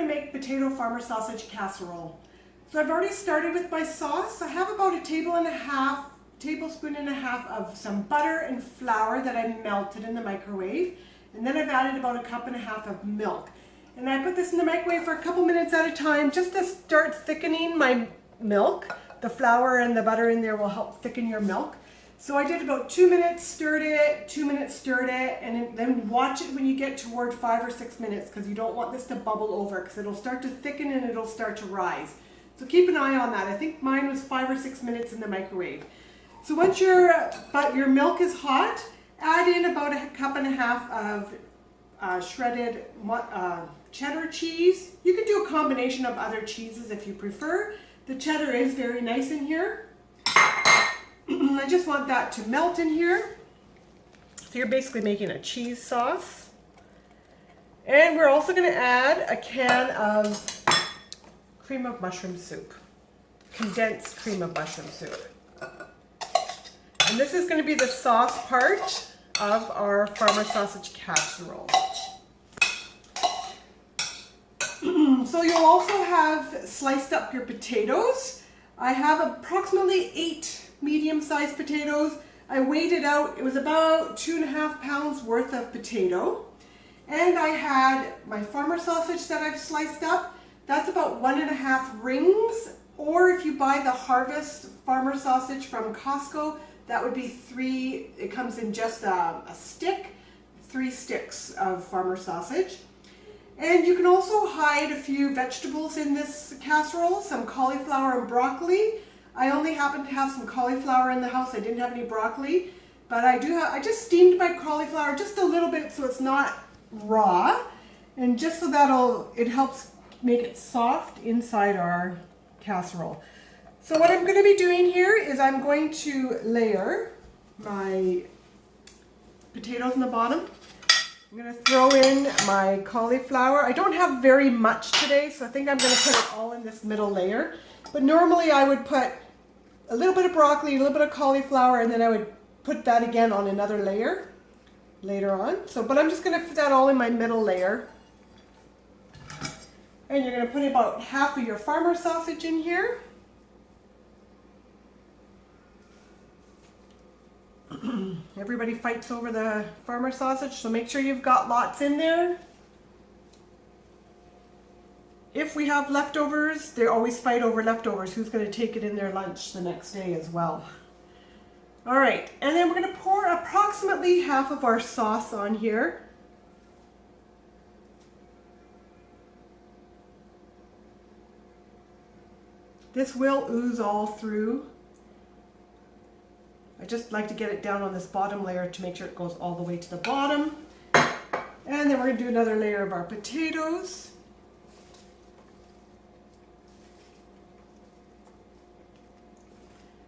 make potato farmer sausage casserole. So I've already started with my sauce. I have about a tablespoon and a half of some butter and flour that I melted in the microwave. And then I've added about a cup and a half of milk. And I put this in the microwave for a couple minutes at a time just to start thickening my milk. The flour and the butter in there will help thicken your milk. So I did about 2 minutes, stirred it, 2 minutes, stirred it, and then watch it when you get toward 5 or 6 minutes because you don't want this to bubble over because it'll start to thicken and it'll start to rise. So keep an eye on that. I think mine was 5 or 6 minutes in the microwave. So once your milk is hot, add in about a cup and a half of shredded cheddar cheese. You can do a combination of other cheeses if you prefer. The cheddar is very nice in here. I just want that to melt in here. So you're basically making a cheese sauce. And we're also going to add a can of cream of mushroom soup. Condensed cream of mushroom soup. And this is going to be the sauce part of our farmer sausage casserole. So you'll also have sliced up your potatoes. I have approximately 8 medium-sized potatoes. I weighed it out. It was about 2.5 pounds worth of potato. And I had my farmer sausage that I've sliced up. That's about 1.5 rings. Or if you buy the Harvest farmer sausage from Costco, that would be 3. It comes in just a stick, 3 sticks of farmer sausage. And you can also hide a few vegetables in this casserole, some cauliflower and broccoli. I only happen to have some cauliflower in the house. I didn't have any broccoli, but I just steamed my cauliflower just a little bit so it's not raw, and just so it helps make it soft inside our casserole. So what I'm going to be doing here is I'm going to layer my potatoes in the bottom. I'm going to throw in my cauliflower. I don't have very much today, so I think I'm going to put it all in this middle layer. But normally I would put a little bit of broccoli, a little bit of cauliflower, and then I would put that again on another layer later on. But I'm just going to put that all in my middle layer. And you're going to put about half of your farmer sausage in here. Everybody fights over the farmer sausage, so make sure you've got lots in there. If we have leftovers, they always fight over leftovers. Who's going to take it in their lunch the next day as well? All right, and then we're going to pour approximately half of our sauce on here. This will ooze all through. I just like to get it down on this bottom layer to make sure it goes all the way to the bottom. And then we're going to do another layer of our potatoes.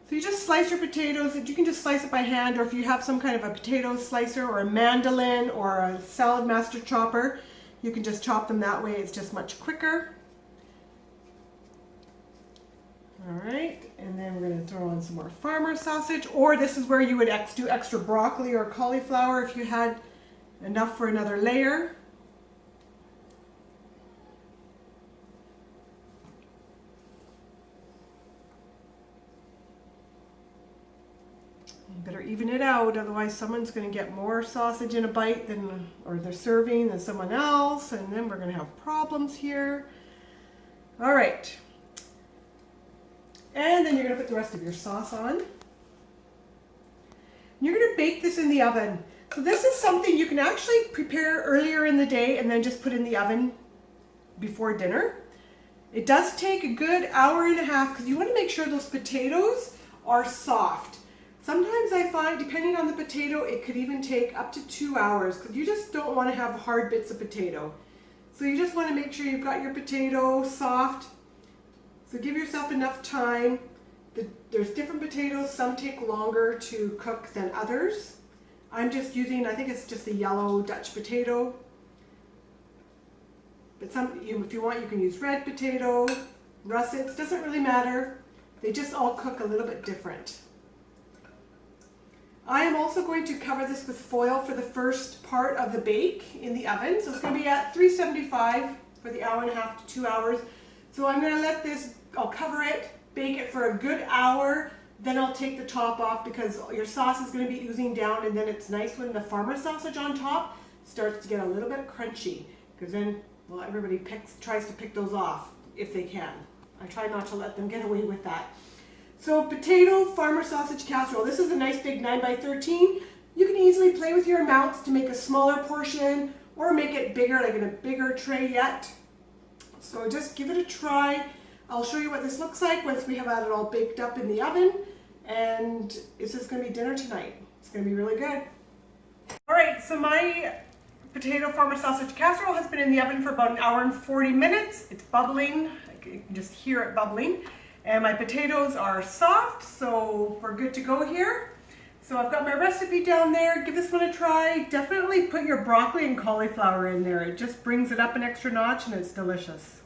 So you just slice your potatoes. You can just slice it by hand, or if you have some kind of a potato slicer or a mandolin or a salad master chopper, you can just chop them that way. It's just much quicker. All right, and then we're going to throw in some more farmer sausage, or this is where you would do extra broccoli or cauliflower if you had enough for another layer. You better even it out, otherwise someone's going to get more sausage in a bite or they're serving than someone else, and then we're going to have problems here. All right. And then you're going to put the rest of your sauce on. You're going to bake this in the oven. So this is something you can actually prepare earlier in the day and then just put in the oven before dinner. It does take a good hour and a half because you want to make sure those potatoes are soft. Sometimes I find, depending on the potato, it could even take up to 2 hours because you just don't want to have hard bits of potato. So you just want to make sure you've got your potato soft. So give yourself enough time. There's different potatoes. Some take longer to cook than others. I'm just using, I think it's just a yellow Dutch potato. But if you want, you can use red potato, russets, doesn't really matter. They just all cook a little bit different. I am also going to cover this with foil for the first part of the bake in the oven. So it's going to be at 375 for the hour and a half to 2 hours. So I'm going to let this, I'll cover it, bake it for a good hour, then I'll take the top off because your sauce is going to be oozing down, and then it's nice when the farmer sausage on top starts to get a little bit crunchy, because then, well, everybody tries to pick those off if they can. I try not to let them get away with that. So potato farmer sausage casserole. This is a nice big 9x13. You can easily play with your amounts to make a smaller portion or make it bigger, like in a bigger tray yet. So just give it a try. I'll show you what this looks like once we have had it all baked up in the oven. And it's just going to be dinner tonight. It's going to be really good. All right, so my potato farmer sausage casserole has been in the oven for about 1 hour and 40 minutes. It's bubbling. You can just hear it bubbling. And my potatoes are soft, so we're good to go here. So I've got my recipe down there. Give this one a try. Definitely put your broccoli and cauliflower in there. It just brings it up an extra notch and it's delicious.